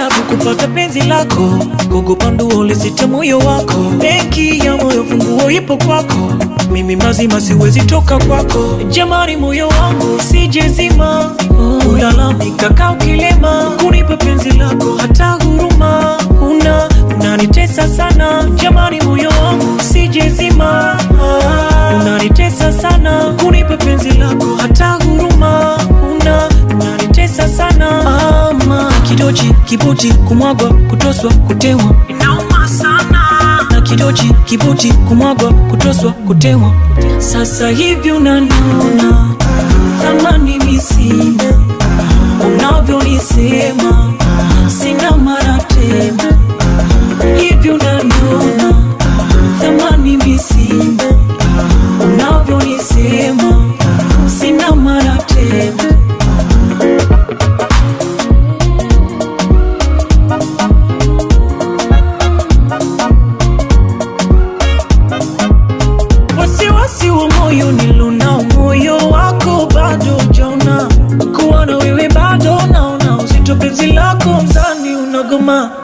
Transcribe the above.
tabu kupata penzi lako, kukupa nduo lisite moyo wako. Benki ya moyo funguo ipo kwako, mimi mazima siwezi toka kwako. Jamani moyo wangu usijezima, ulalamika kaa ukilema, kunipa penzi lako hata huruma unanitesa sana. Jamani moyo wangu usijezima, unanitesa sana, kunipa penzi lako hata huruma unanitesa sana. Ama kidochi kibuti kumwagwa kutoswa kutewa inauma sana, na kidochi kibuti kumwagwa kutoswa kutewa. Sasa hivi unaniona thamani misina, unavyonisema sina mara tena. Hivi unaniona